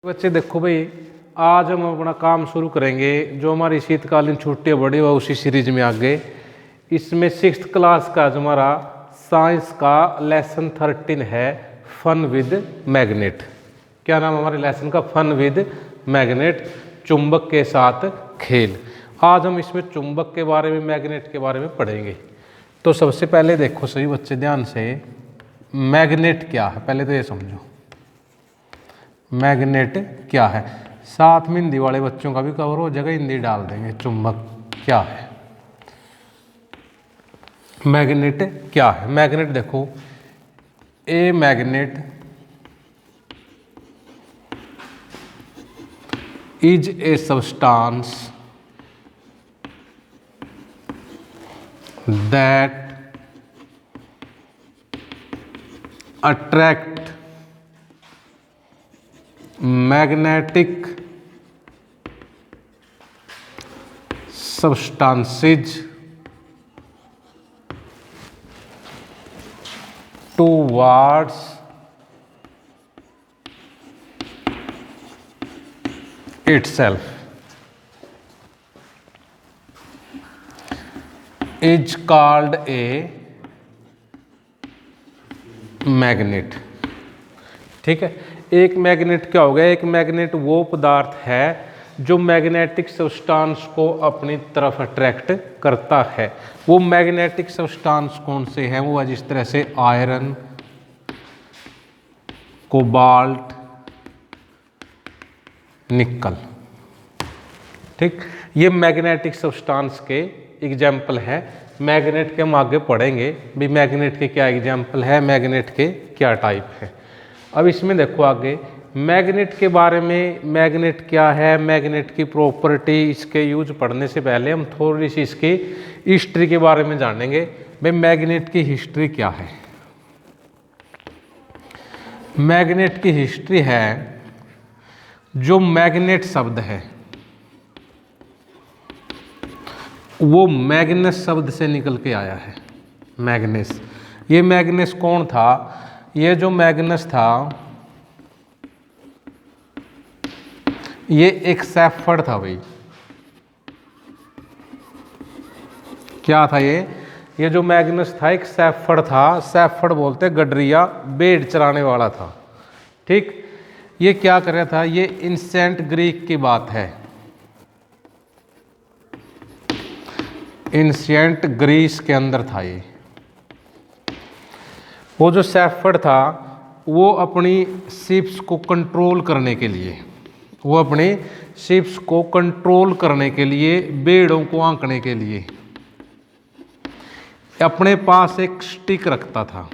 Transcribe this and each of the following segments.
बच्चे देखो भाई, आज हम अपना काम शुरू करेंगे। जो हमारी शीतकालीन छुट्टियां बड़ी हुआ उसी सीरीज में आगे इसमें 6th क्लास का जो हमारा साइंस का लेसन 13 है, फन विद मैग्नेट। क्या नाम हमारे लेसन का? फन विद मैग्नेट, चुंबक के साथ खेल। आज हम इसमें चुंबक के बारे में, मैग्नेट के बारे में पढ़ेंगे। तो सबसे पहले देखो सही बच्चे ध्यान से, मैग्नेट क्या है पहले तो ये समझो। मैग्नेट क्या है? साथ में हिंदी वाले बच्चों का भी कवर हो जाएगा, हिंदी डाल देंगे। चुंबक क्या है, मैग्नेट क्या है? मैग्नेट देखो, a magnet is a substance that attract magnetic substances towards itself is called a magnet। ठीक है, एक मैग्नेट क्या हो गया? एक मैग्नेट वो पदार्थ है जो मैग्नेटिक सब्सटेंस को अपनी तरफ अट्रैक्ट करता है। वो मैग्नेटिक सब्सटेंस कौन से हैं? वो है जिस तरह से आयरन, कोबाल्ट, निकल। ठीक, ये मैग्नेटिक सब्सटेंस के एग्जाम्पल है। मैग्नेट के हम आगे पढ़ेंगे भी मैग्नेट के क्या एग्जाम्पल है, मैग्नेट के क्या टाइप है। अब इसमें देखो आगे मैग्नेट के बारे में, मैग्नेट क्या है, मैग्नेट की प्रॉपर्टी, इसके यूज पढ़ने से पहले हम थोड़ी सी इसकी हिस्ट्री के बारे में जानेंगे। भाई मैग्नेट की हिस्ट्री क्या है? मैग्नेट की हिस्ट्री है, जो मैग्नेट शब्द है वो मैग्नस शब्द से निकल के आया है। मैग्नस, ये मैग्नस कौन था? ये जो मैग्नस था ये एक सेफर्ड था भाई। क्या था ये जो मैग्नस था एक सेफर्ड था। सेफर्ड बोलते गडरिया, भेड़ चराने वाला था। ठीक, ये क्या कर रहा था? ये एंशिएंट ग्रीक की बात है, एंशिएंट ग्रीस के अंदर था ये। वो जो सेफर्ड था वो अपनी शिप्स को कंट्रोल करने के लिए, वो अपने शिप्स को कंट्रोल करने के लिए, भेड़ों को आंकने के लिए अपने पास एक स्टिक रखता था।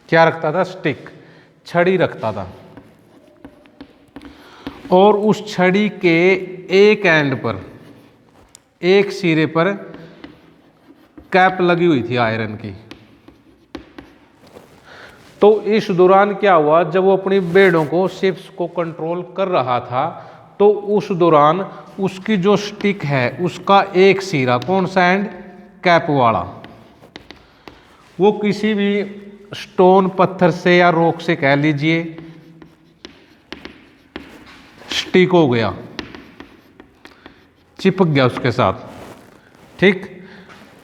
क्या रखता था? स्टिक, छड़ी रखता था। और उस छड़ी के एक एंड पर, एक सिरे पर कैप लगी हुई थी आयरन की। तो इस दौरान क्या हुआ, जब वो अपनी भेड़ों को, शिप्स को कंट्रोल कर रहा था, तो उस दौरान उसकी जो स्टिक है उसका एक सिरा, कौन सा एंड? कैप वाला, वो किसी भी स्टोन, पत्थर से या रॉक से कह लीजिए स्टिक हो गया, चिपक गया उसके साथ। ठीक,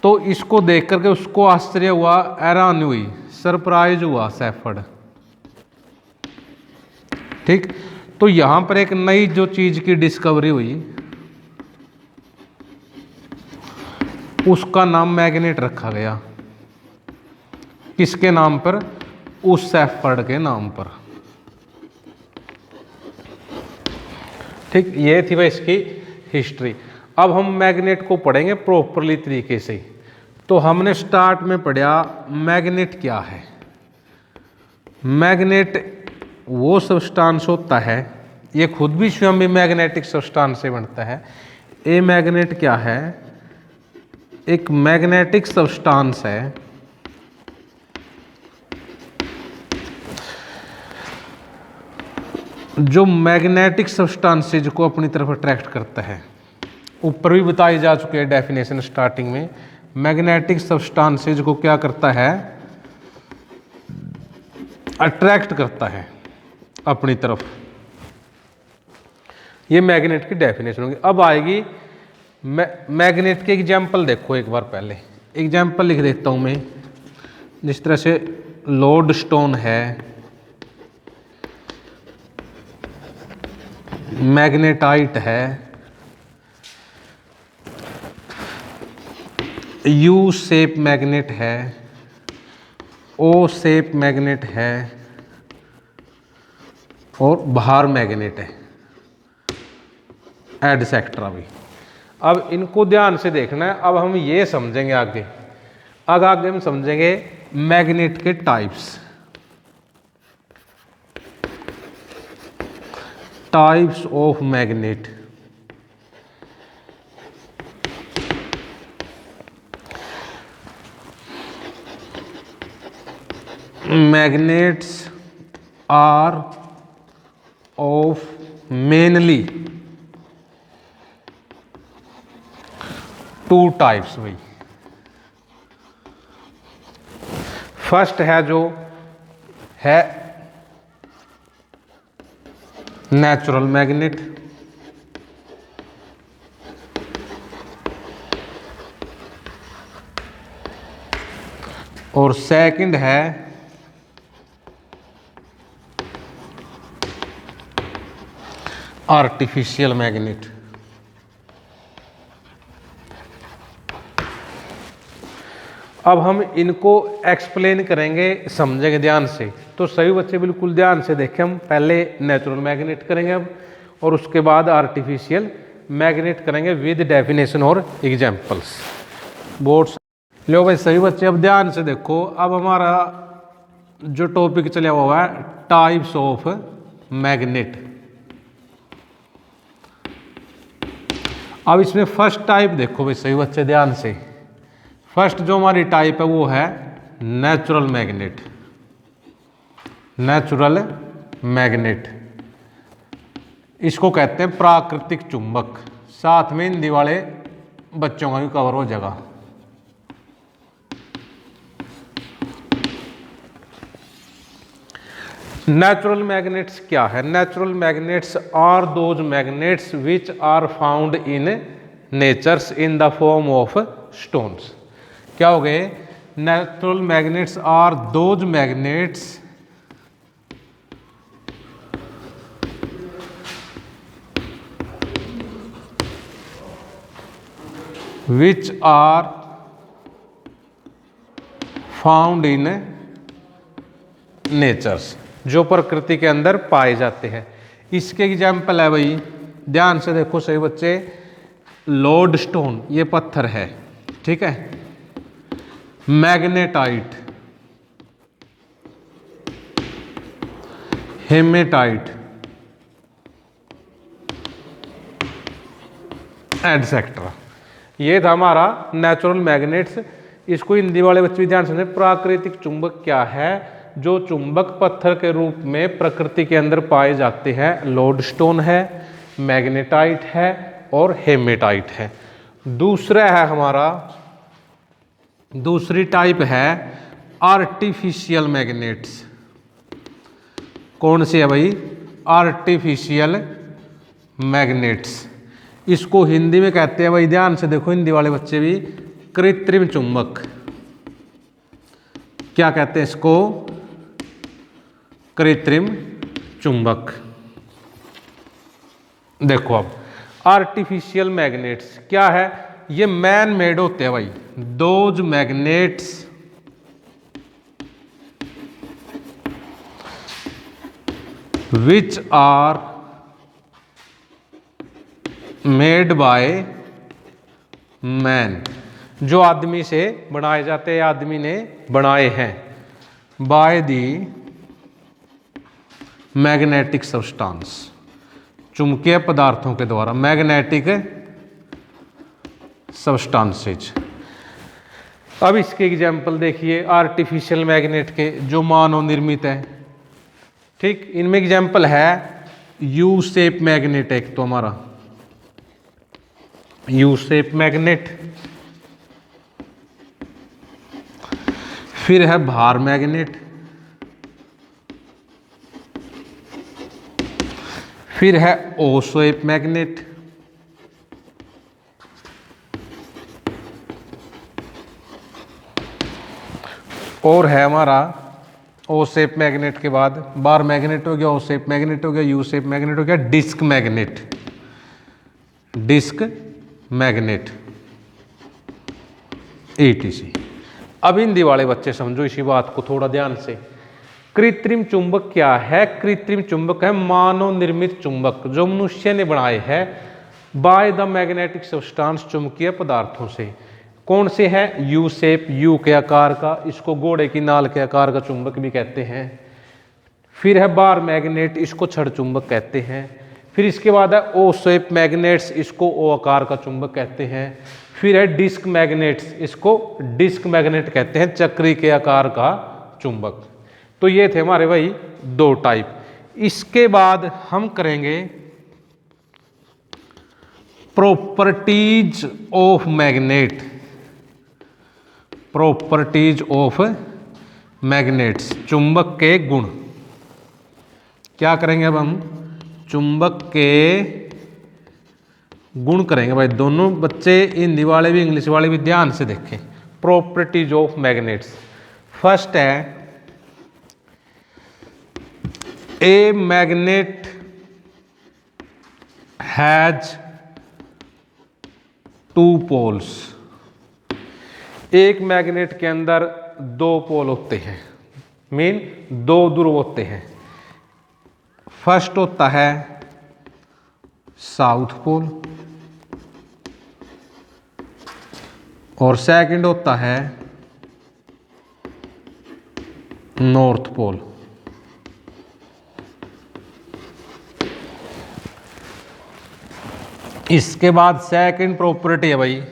तो इसको देख करके उसको आश्चर्य हुआ, हैरानी हुई, सरप्राइज हुआ सेफर्ड। ठीक, तो यहां पर एक नई जो चीज की डिस्कवरी हुई उसका नाम मैग्नेट रखा गया। किसके नाम पर? उस सेफर्ड के नाम पर। ठीक, ये थी भाई इसकी हिस्ट्री। अब हम मैग्नेट को पढ़ेंगे प्रॉपरली तरीके से। तो हमने स्टार्ट में पढ़ा मैग्नेट क्या है। मैग्नेट वो सब्सटेंस होता है, ये खुद भी स्वयं भी मैग्नेटिक सब्सटेंस से बनता है। ए मैग्नेट क्या है? एक मैग्नेटिक सब्सटेंस है जो मैग्नेटिक सब्सटेंसेज को अपनी तरफ अट्रैक्ट करता है। ऊपर भी बताई जा चुकी है डेफिनेशन स्टार्टिंग में। मैग्नेटिक सब्सटेंसेज को क्या करता है? अट्रैक्ट करता है अपनी तरफ। ये मैग्नेट की डेफिनेशन होगी। अब आएगी मैग्नेट के एग्जाम्पल। देखो एक बार पहले एग्जाम्पल लिख देता हूँ मैं। जिस तरह से लोड स्टोन है, मैग्नेटाइट है, यू शेप मैग्नेट है, ओ शेप मैग्नेट है और भार मैग्नेट है, एटसेट्रा भी। अब इनको ध्यान से देखना है। अब हम ये समझेंगे आगे। अब आगे हम समझेंगे मैग्नेट के types. Types of magnet. Magnets are of mainly two types भाई। फर्स्ट है जो है नेचुरल मैग्नेट, और सेकंड है आर्टिफिशियल मैग्नेट। अब हम इनको एक्सप्लेन करेंगे, समझेंगे ध्यान से। तो सभी बच्चे बिल्कुल ध्यान से देखें। हम पहले नेचुरल मैग्नेट करेंगे अब, और उसके बाद आर्टिफिशियल मैग्नेट करेंगे विद डेफिनेशन और एग्जांपल्स। बोर्ड्स लो भाई सभी बच्चे अब ध्यान से देखो। अब हमारा जो टॉपिक चला हुआ है टाइप्स ऑफ मैग्नेट। अब इसमें फर्स्ट टाइप देखो भाई सभी बच्चे ध्यान से। फर्स्ट जो हमारी टाइप है वो है नेचुरल मैग्नेट। नेचुरल मैग्नेट, इसको कहते हैं प्राकृतिक चुंबक। साथ में हिंदी वाले बच्चों का भी कवर हो जाएगा। नेचुरल मैग्नेट्स क्या है? Natural magnets are those magnets which are found in natures in the form of stones. क्या हो गए? Natural magnets are those magnets which are found in natures, जो प्रकृति के अंदर पाए जाते हैं। इसके एग्जाम्पल है भाई, ध्यान से देखो सही बच्चे। लोड स्टोन ये पत्थर है, ठीक है। Magnetite, hematite, etcetera. ये था हमारा नेचुरल मैग्नेट्स। इसको हिंदी वाले बच्चे भी ध्यान से समझें। प्राकृतिक चुंबक क्या है? जो चुंबक पत्थर के रूप में प्रकृति के अंदर पाए जाते हैं। लोड स्टोन है, मैग्नेटाइट है और हेमेटाइट है। दूसरा है हमारा, दूसरी टाइप है आर्टिफिशियल मैग्नेट्स। कौन सी है भाई? Artificial magnets. इसको हिंदी में कहते हैं भाई, ध्यान से देखो हिंदी वाले बच्चे भी, कृत्रिम चुंबक। क्या कहते हैं इसको? कृत्रिम चुंबक। देखो अब आर्टिफिशियल मैग्नेट्स क्या है? ये मैन मेड होते हैं भाई। Those magnets which are made by man, जो आदमी से बनाए जाते हैं, आदमी ने बनाए हैं। बाय दी मैग्नेटिक सब्सटेंस, चुंबकीय पदार्थों के द्वारा। Magnetic substances. अब इसके एग्जाम्पल देखिए आर्टिफिशियल मैग्नेट के, जो मानव निर्मित है, ठीक। इनमें एग्जाम्पल है यू शेप मैग्नेट, एक तो हमारा यू शेप मैग्नेट। फिर है भार मैग्नेट। फिर है ओ शेप मैग्नेट, और है हमारा ओ शेप मैग्नेट के बाद बार मैग्नेट हो गया, ओ शेप मैग्नेट हो गया, यू शेप मैग्नेट हो गया, disc magnet, disc magnet ETC। अब हिंदी वाले बच्चे समझो इसी बात को थोड़ा ध्यान से। कृत्रिम चुंबक क्या है? कृत्रिम चुंबक है मानव निर्मित चुंबक जो मनुष्य ने बनाए हैं बाय द मैग्नेटिक सब्सटेंस, चुंबकीय पदार्थों से। कौन से है? यू शेप, यू के आकार का, इसको घोड़े की नाल के आकार का चुंबक भी कहते हैं। फिर है बार मैग्नेट, इसको छड़ चुंबक कहते हैं। फिर इसके बाद है ओ शेप मैग्नेट्स, इसको ओ आकार का चुंबक कहते हैं। फिर है डिस्क मैग्नेट्स, इसको डिस्क मैग्नेट कहते हैं, चक्री के आकार का चुंबक। तो ये थे हमारे भाई दो टाइप। इसके बाद हम करेंगे properties of magnet, properties of magnets, चुंबक के गुण। क्या करेंगे अब हम? चुंबक के गुण करेंगे भाई। दोनों बच्चे हिंदी वाले भी इंग्लिश वाले भी ध्यान से देखें। Properties of magnets. फर्स्ट है a magnet has two poles. एक मैग्नेट के अंदर दो पोल होते हैं, मीन दो ध्रुव होते हैं। फर्स्ट होता है साउथ पोल और सेकंड होता है नॉर्थ पोल। इसके बाद सेकंड प्रॉपर्टी है भाई,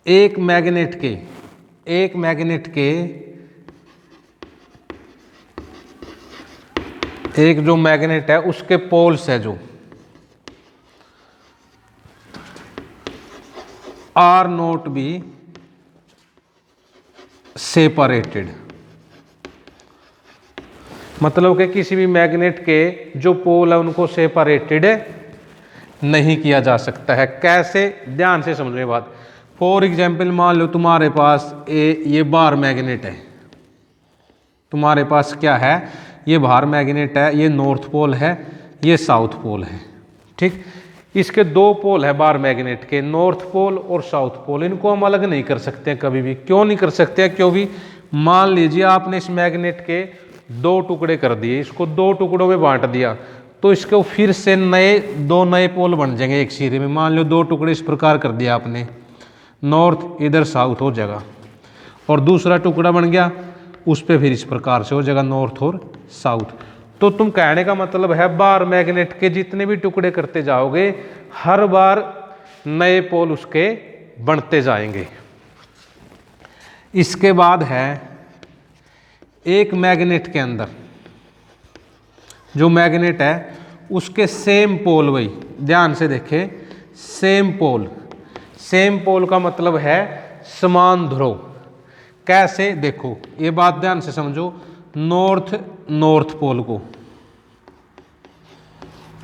एक मैग्नेट के एक जो मैग्नेट है उसके पोल्स है जो आर नॉट बी सेपरेटेड। मतलब कि किसी भी मैग्नेट के जो पोल है उनको सेपरेटेड नहीं किया जा सकता है। कैसे? ध्यान से समझने बात। फॉर एग्जाम्पल मान लो तुम्हारे पास ये बार मैग्नेट है, तुम्हारे पास क्या है? ये बार मैग्नेट है, ये नॉर्थ पोल है, ये साउथ पोल है। ठीक, इसके दो पोल है बार मैग्नेट के, नॉर्थ पोल और साउथ पोल। इनको हम अलग नहीं कर सकते हैं कभी भी। क्यों नहीं कर सकते हैं? क्योंकि मान लीजिए आपने इस मैग्नेट के दो टुकड़े कर दिए, इसको दो टुकड़ों में बांट दिया, तो इसको फिर से दो नए पोल बन जाएंगे एक सिरे में। मान लो दो टुकड़े इस प्रकार कर दिया आपने, नॉर्थ इधर साउथ हो जाएगा, और दूसरा टुकड़ा बन गया उस पे फिर इस प्रकार से हो जाएगा नॉर्थ और साउथ। तो तुम कहने का मतलब है बार मैग्नेट के जितने भी टुकड़े करते जाओगे हर बार नए पोल उसके बनते जाएंगे। इसके बाद है एक मैग्नेट के अंदर जो मैग्नेट है उसके सेम पोल, वही ध्यान से देखें, सेम पोल। सेम पोल का मतलब है समान ध्रुव। कैसे? देखो ये बात ध्यान से समझो। नॉर्थ पोल को,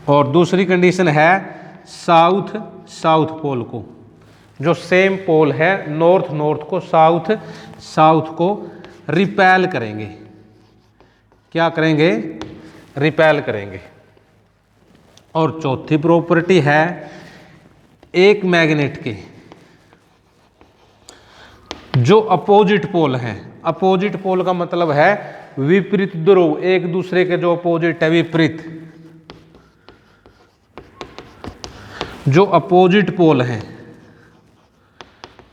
और दूसरी कंडीशन है साउथ पोल को। जो सेम पोल है नॉर्थ को, साउथ को रिपेल करेंगे। क्या करेंगे? रिपेल करेंगे। और चौथी प्रॉपर्टी है एक मैग्नेट के जो अपोजिट पोल हैं, अपोजिट पोल का मतलब है विपरीत ध्रुव, एक दूसरे के जो अपोजिट है विपरीत, जो अपोजिट पोल हैं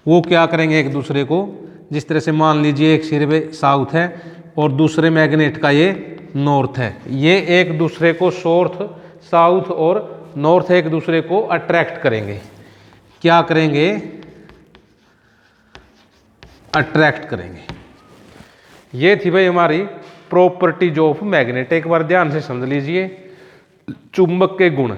वो क्या करेंगे एक दूसरे को, जिस तरह से मान लीजिए एक सिरे पे साउथ है और दूसरे मैग्नेट का ये नॉर्थ है, ये एक दूसरे को साउथ और नॉर्थ एक दूसरे को अट्रैक्ट करेंगे। क्या करेंगे? अट्रैक्ट करेंगे। ये थी भाई हमारी प्रॉपर्टीज ऑफ मैग्नेट। एक बार ध्यान से समझ लीजिए चुंबक के गुण।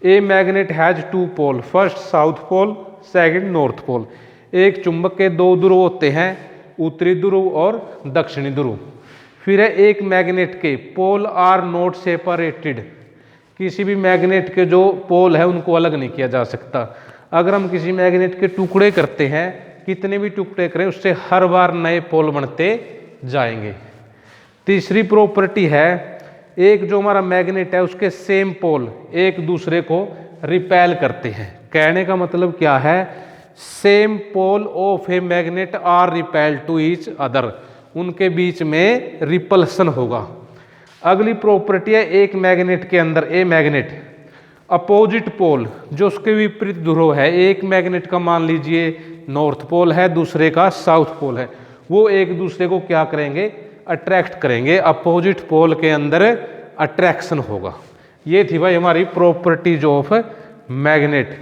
A magnet has two pole, first south pole, second north pole. एक चुंबक के दो ध्रुव होते हैं, उत्तरी ध्रुव और दक्षिणी ध्रुव। फिर है एक मैग्नेट के पोल आर नॉट सेपरेटेड, किसी भी मैग्नेट के जो पोल है उनको अलग नहीं किया जा सकता। अगर हम किसी मैग्नेट के टुकड़े करते हैं, कितने भी टुकड़े करें, उससे हर बार नए पोल बनते जाएंगे। तीसरी प्रॉपर्टी है, एक जो हमारा मैग्नेट है उसके सेम पोल एक दूसरे को रिपेल करते हैं। कहने का मतलब क्या है, same pole of a magnet are repel to each other, उनके बीच में रिपल्सन होगा। अगली प्रॉपर्टी है, एक मैग्नेट के अंदर ए मैग्नेट अपोजिट पोल जो उसके विपरीत ध्रुव है, एक मैग्नेट का मान लीजिए नॉर्थ पोल है, दूसरे का साउथ पोल है, वो एक दूसरे को क्या करेंगे, अट्रैक्ट करेंगे। अपोजिट पोल के अंदर अट्रैक्शन होगा। ये थी भाई हमारी प्रॉपर्टीज ऑफ मैग्नेट।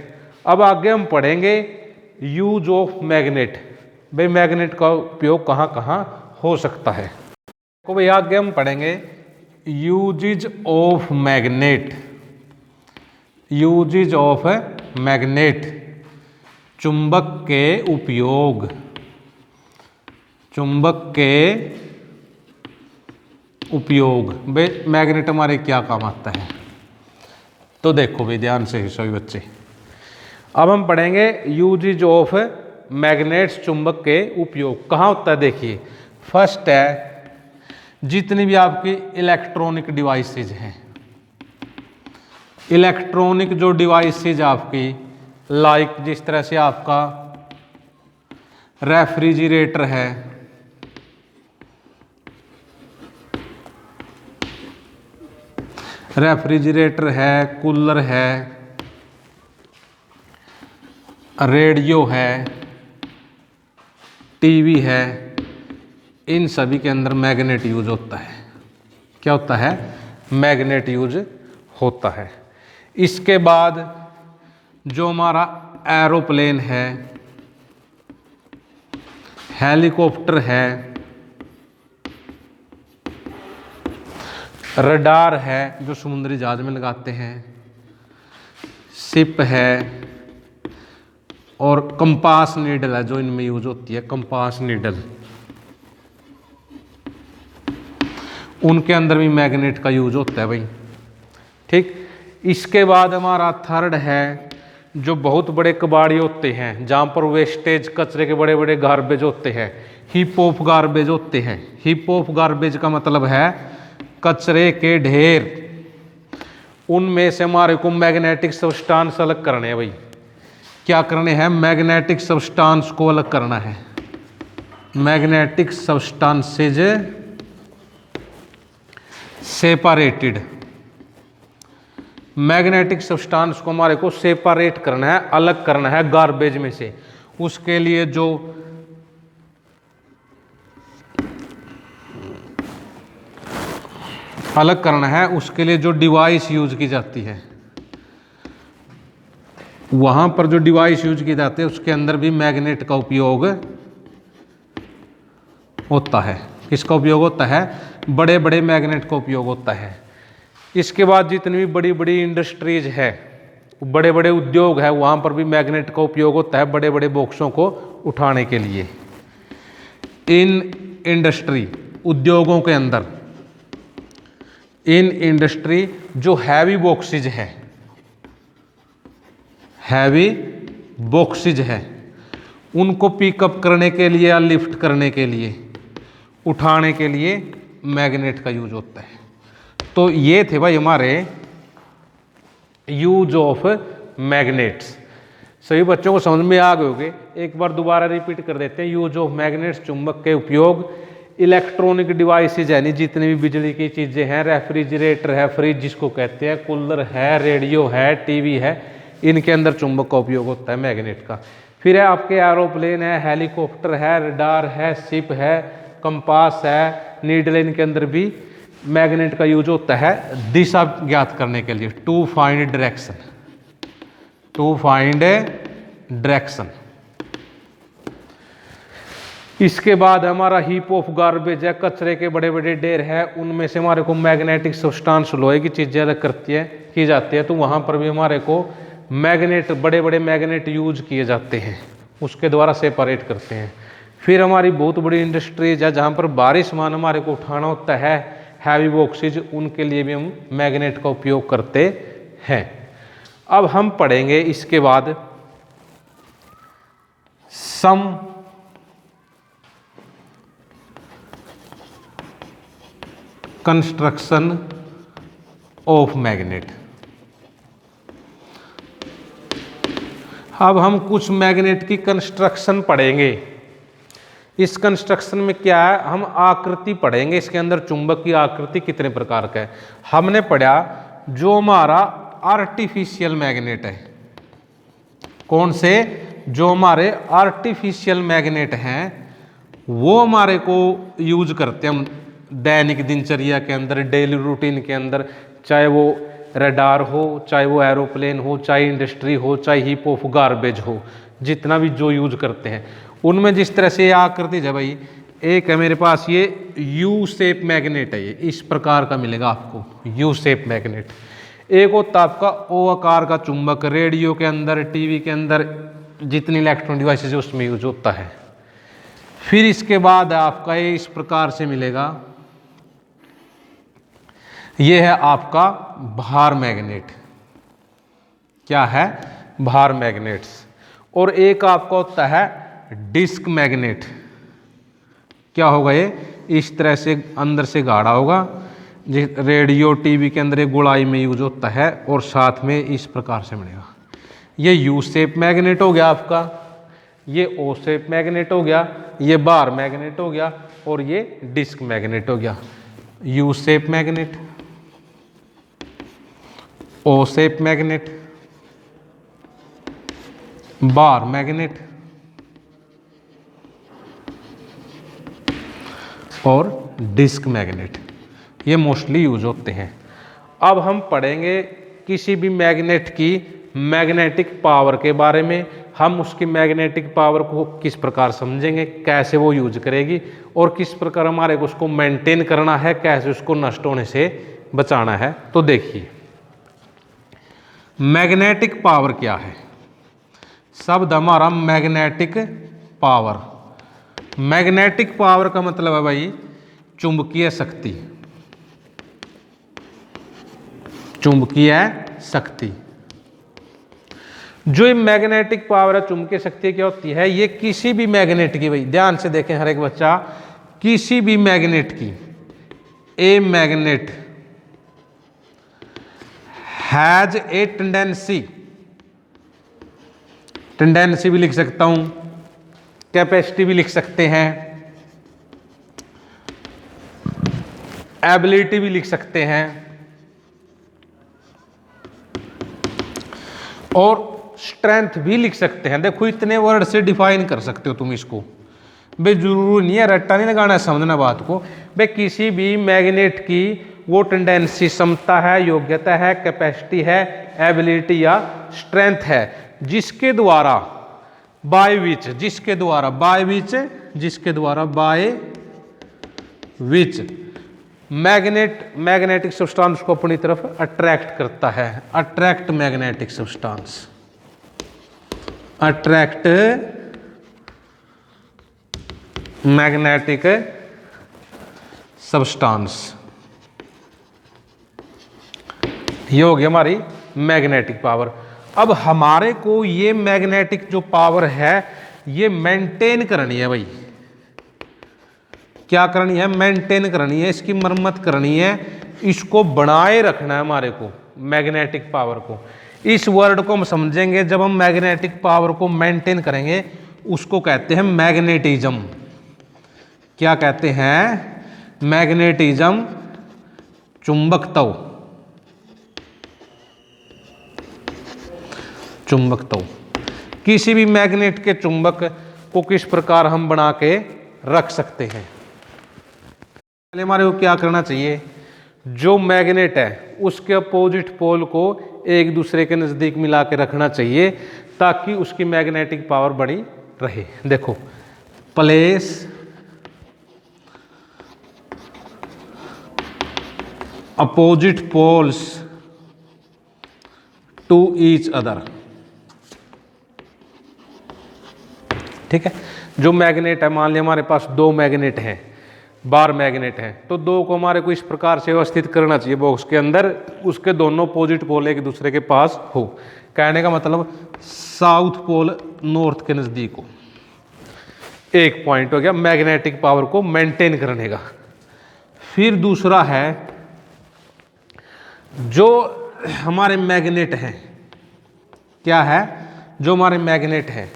अब आगे हम पढ़ेंगे यूज ऑफ मैग्नेट। भाई मैग्नेट का उपयोग कहाँ कहाँ हो सकता है। तो भाई आगे हम पढ़ेंगे uses of magnet. Uses of magnet, चुंबक के उपयोग। चुंबक के उपयोग, भाई मैग्नेट हमारे क्या काम आता है, तो देखो भाई ध्यान से सभी बच्चे। अब हम पढ़ेंगे यूजेज ऑफ मैग्नेट्स, चुंबक के उपयोग कहाँ होता है। देखिए फर्स्ट है, जितनी भी आपकी इलेक्ट्रॉनिक डिवाइसेज हैं, इलेक्ट्रॉनिक जो डिवाइसेज आपकी, लाइक जिस तरह से आपका रेफ्रिजरेटर है, रेफ्रिजरेटर है, कूलर है, रेडियो है, टीवी है, इन सभी के अंदर मैग्नेट यूज होता है। क्या होता है, मैग्नेट यूज होता है। इसके बाद जो हमारा एरोप्लेन है, हेलीकॉप्टर है, रडार है जो समुद्री जहाज में लगाते हैं, शिप है, और कंपास नीडल है जो इनमें यूज होती है, कंपास नीडल, उनके अंदर भी मैग्नेट का यूज होता है भाई। ठीक। इसके बाद हमारा थर्ड है, जो बहुत बड़े कबाड़ी होते हैं जहाँ पर वेस्टेज कचरे के बड़े बड़े गार्बेज होते हैं, हीप ऑफ गार्बेज होते हैं। हीप ऑफ गार्बेज का मतलब है कचरे के ढेर, उनमें से हमारे को मैग्नेटिक सब्सटेंस अलग करने हैं भाई। क्या करने हैं, मैग्नेटिक सब्सटेंस को अलग करना है। Magnetic substances separated, magnetic substance को हमारे को सेपरेट करना है, अलग करना है गार्बेज में से। उसके लिए जो अलग करना है, उसके लिए जो डिवाइस यूज की जाती है, वहां पर जो डिवाइस यूज की जाती है उसके अंदर भी मैग्नेट का उपयोग होता है। किसका उपयोग होता है, बड़े बड़े मैग्नेट का उपयोग होता है। इसके बाद जितनी भी बड़ी बड़ी इंडस्ट्रीज है, बड़े बड़े उद्योग है, वहाँ पर भी मैग्नेट का उपयोग होता है बड़े बड़े बॉक्सों को उठाने के लिए। इन इंडस्ट्री, उद्योगों के अंदर, इन इंडस्ट्री जो हैवी बॉक्सेज है, हैवी बॉक्सेज है, उनको पिकअप करने के लिए या लिफ्ट करने के लिए, उठाने के लिए मैग्नेट का यूज होता है। तो ये थे भाई हमारे यूज ऑफ मैग्नेट्स। सभी बच्चों को समझ में आ गए होंगे। एक बार दोबारा रिपीट कर देते हैं। यूज ऑफ मैग्नेट्स, चुंबक के उपयोग। इलेक्ट्रॉनिक डिवाइसेज यानी जितनी भी बिजली की चीज़ें हैं, रेफ्रिजरेटर है, फ्रिज जिसको कहते हैं, कूलर है, रेडियो है, टीवी है, इनके अंदर चुंबक का उपयोग होता है मैग्नेट का। फिर है आपके एरोप्लेन है, हेलीकॉप्टर है, रडार है, शिप है, कंपास है, नीडल, इनके अंदर भी मैग्नेट का यूज होता है दिशा ज्ञात करने के लिए, to find direction, to find direction. इसके बाद हमारा हीप ऑफ गार्बेज है, कचरे के बड़े बड़े ढेर है, उनमें से हमारे को मैग्नेटिक सब्सटेंस, लोहे की चीजें अलग करती है की जाती है, तो वहां पर भी हमारे को मैग्नेट, बड़े बड़े मैग्नेट यूज किए जाते हैं, उसके द्वारा सेपरेट करते हैं। फिर हमारी बहुत बड़ी इंडस्ट्रीज है जहाँ पर भारी सामान हमारे को उठाना होता है, हैवी बॉक्सेज, उनके लिए भी हम मैग्नेट का उपयोग करते हैं। अब हम पढ़ेंगे इसके बाद सम कंस्ट्रक्शन ऑफ मैग्नेट। अब हम कुछ मैग्नेट की कंस्ट्रक्शन पढ़ेंगे। इस कंस्ट्रक्शन में क्या है, हम आकृति पढ़ेंगे, इसके अंदर चुंबक की आकृति कितने प्रकार का है। हमने पढ़ा जो हमारा आर्टिफिशियल मैग्नेट है, कौन से, जो हमारे आर्टिफिशियल मैग्नेट हैं वो हमारे को यूज करते हैं हम दैनिक दिनचर्या के अंदर, डेली रूटीन के अंदर, चाहे वो रडार हो, चाहे वो एरोप्लेन हो, चाहे इंडस्ट्री हो, चाहे हीप ऑफ गार्बेज हो, जितना भी जो यूज करते हैं उनमें जिस तरह से आकृति है भाई, एक है मेरे पास ये यू शेप मैग्नेट है, ये इस प्रकार का मिलेगा आपको यू शेप मैग्नेट। एक होता आपका ओ आकार का चुंबक, रेडियो के अंदर, टीवी के अंदर, जितनी इलेक्ट्रॉनिक डिवाइसेज उसमें यूज होता है। फिर इसके बाद आपका ये इस प्रकार से मिलेगा, ये है आपका भार मैग्नेट। क्या है, भार मैग्नेट्स। और एक आपका होता है डिस्क मैग्नेट। क्या होगा ये, इस तरह से अंदर से गाढ़ा होगा, रेडियो टीवी के अंदर एक गोलाई में यूज होता है, और साथ में इस प्रकार से मिलेगा। ये यू शेप मैग्नेट हो गया आपका, ये ओ शेप मैग्नेट हो गया, ये बार मैग्नेट हो गया, और ये डिस्क मैग्नेट हो गया। यू शेप मैग्नेट, ओ शेप मैग्नेट, बार मैग्नेट और डिस्क मैग्नेट, ये मोस्टली यूज होते हैं। अब हम पढ़ेंगे किसी भी मैग्नेट की मैग्नेटिक पावर के बारे में। हम उसकी मैग्नेटिक पावर को किस प्रकार समझेंगे, कैसे वो यूज करेगी, और किस प्रकार हमारे को उसको मेंटेन करना है, कैसे उसको नष्ट होने से बचाना है। तो देखिए मैग्नेटिक पावर क्या है। शब्द हमारा मैग्नेटिक पावर। मैग्नेटिक पावर का मतलब है भाई चुंबकीय शक्ति, चुंबकीय शक्ति। जो ये मैग्नेटिक पावर है, चुंबकीय शक्ति क्या होती है, ये किसी भी मैग्नेट की, भाई ध्यान से देखें हर एक बच्चा, किसी भी मैग्नेट की, ए magnet has a tendency, tendency भी लिख सकता हूं, कैपेसिटी भी लिख सकते हैं, एबिलिटी भी लिख सकते हैं, और स्ट्रेंथ भी लिख सकते हैं। देखो इतने वर्ड से डिफाइन कर सकते हो तुम इसको, भाई जरूरी नहीं है, रट्टा नहीं लगाना है, समझना बात को। भाई किसी भी मैग्नेट की वो टेंडेंसी, क्षमता है, योग्यता है, कैपेसिटी है, एबिलिटी या स्ट्रेंथ है, जिसके द्वारा बाय विच, जिसके द्वारा बाय विच, जिसके द्वारा बाय विच मैग्नेटिक सब्सटेंस को अपनी तरफ अट्रैक्ट करता है। Attract magnetic substance, attract magnetic substance, ये हो गई हमारी मैग्नेटिक पावर। अब हमारे को ये मैग्नेटिक जो पावर है ये मेंटेन करनी है भाई। क्या करनी है, मेंटेन करनी है, इसकी मरम्मत करनी है, इसको बनाए रखना है हमारे को, मैग्नेटिक पावर को। इस वर्ड को हम समझेंगे जब हम मैग्नेटिक पावर को मेंटेन करेंगे, उसको कहते हैं मैग्नेटिज्म। क्या कहते हैं, मैग्नेटिज्म, चुंबकत्व, चुंबकत्व। किसी भी मैग्नेट के चुंबक को किस प्रकार हम बना के रख सकते हैं। पहले हमारे को क्या करना चाहिए, जो मैग्नेट है उसके अपोजिट पोल को एक दूसरे के नजदीक मिला के रखना चाहिए, ताकि उसकी मैग्नेटिक पावर बनी रहे। देखो, place opposite poles to each other. ठीक है, जो मैग्नेट है, मान लिया हमारे पास दो मैग्नेट हैं, बार मैग्नेट है, तो दो को हमारे को इस प्रकार से व्यवस्थित करना चाहिए बॉक्स के अंदर, उसके दोनों अपोजिट पोल एक दूसरे के पास हो। कहने का मतलब साउथ पोल नॉर्थ के नजदीक हो। एक पॉइंट हो गया मैग्नेटिक पावर को मेंटेन करने का। फिर दूसरा है जो हमारे मैग्नेट हैं, क्या है, जो हमारे मैग्नेट हैं,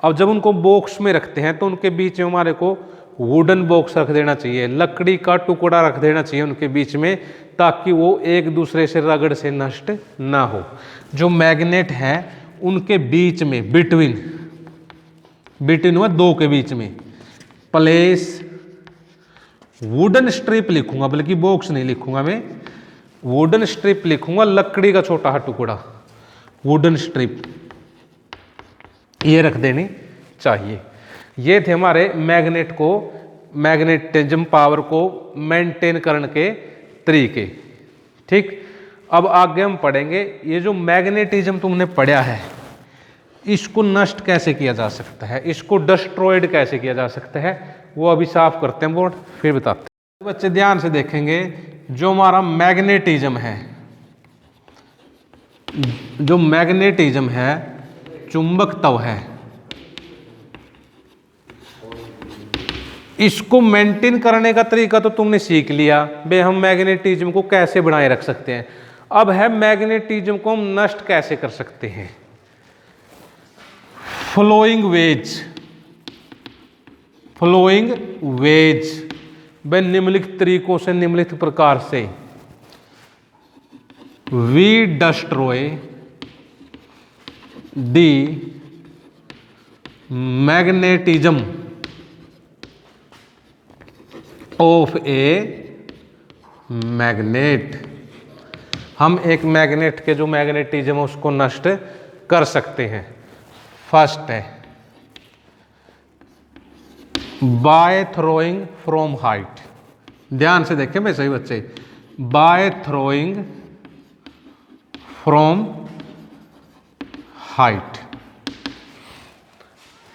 अब जब उनको बॉक्स में रखते हैं तो उनके बीच में हमारे को वुडन बॉक्स रख देना चाहिए, लकड़ी का टुकड़ा रख देना चाहिए उनके बीच में, ताकि वो एक दूसरे से रगड़ से नष्ट ना हो। जो मैग्नेट है उनके बीच में बिटवीन हुआ दो के बीच में प्लेस वुडन स्ट्रिप लिखूंगा, बल्कि बॉक्स नहीं लिखूंगा मैं, वुडन स्ट्रिप लिखूंगा, लकड़ी का छोटा टुकड़ा, वुडन स्ट्रिप ये रख देनी चाहिए। ये थे हमारे मैग्नेट को, मैग्नेटिज्म पावर को मेंटेन करने के तरीके। ठीक, अब आगे हम पढ़ेंगे ये जो मैग्नेटिज्म तुमने पढ़ा है इसको नष्ट कैसे किया जा सकता है, इसको डिस्ट्रॉयड कैसे किया जा सकता है, वो अभी साफ करते हैं बोर्ड, फिर बताते हैं। बच्चे ध्यान से देखेंगे, जो हमारा मैग्नेटिज्म है, जो मैग्नेटिज्म है, चुंबकत्व है, इसको मेंटेन करने का तरीका तो तुमने सीख लिया बे, हम मैग्नेटिज्म को कैसे बनाए रख सकते हैं। अब है मैग्नेटिज्म को हम नष्ट कैसे कर सकते हैं। फ्लोइंग वेज वे निम्नलिखित तरीकों से, निम्नलिखित प्रकार से, we destroy the magnetism of a magnet. हम एक मैग्नेट के जो मैग्नेटिज्म है उसको नष्ट कर सकते हैं। फर्स्ट है बाय थ्रोइंग फ्रॉम हाइट, ध्यान से देखें भाई सही बच्चे, by throwing from height,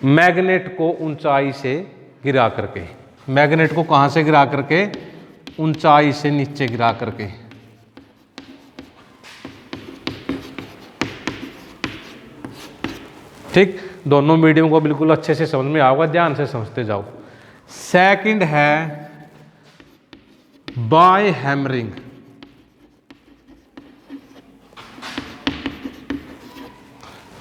magnet को ऊंचाई से गिरा करके, मैग्नेट को कहां से गिरा करके, ऊंचाई से नीचे गिरा करके। ठीक, दोनों मीडियम को बिल्कुल अच्छे से समझ में आएगा, ध्यान से समझते जाओ। सेकंड है बाय हैमरिंग,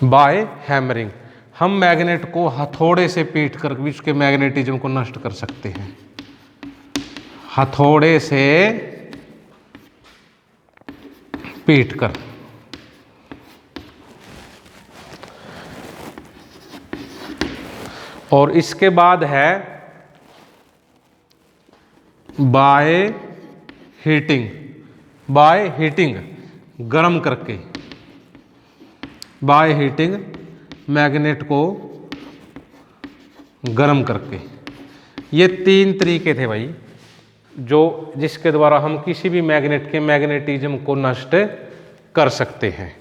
बाय हैमरिंग, हम मैग्नेट को हथौड़े से पीट कर भी उसके मैग्नेटिज्म को नष्ट कर सकते हैं, हथौड़े से पीट कर। और इसके बाद है बाय हीटिंग, बाय हीटिंग गर्म करके, बाय हीटिंग मैग्नेट को गर्म करके। ये तीन तरीके थे भाई, जो जिसके द्वारा हम किसी भी मैग्नेट के मैग्नेटिज्म को नष्ट कर सकते हैं।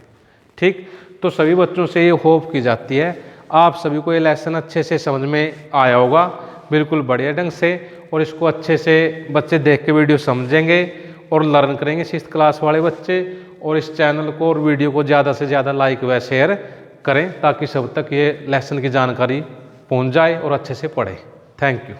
ठीक, तो सभी बच्चों से ये होप की जाती है आप सभी को ये लेसन अच्छे से समझ में आया होगा, बिल्कुल बढ़िया ढंग से, और इसको अच्छे से बच्चे देख के वीडियो समझेंगे और लर्न करेंगे 6th क्लास वाले बच्चे। और इस चैनल को और वीडियो को ज़्यादा से ज़्यादा लाइक व शेयर करें, ताकि सब तक ये लेसन की जानकारी पहुंच जाए और अच्छे से पढ़ें। Thank you.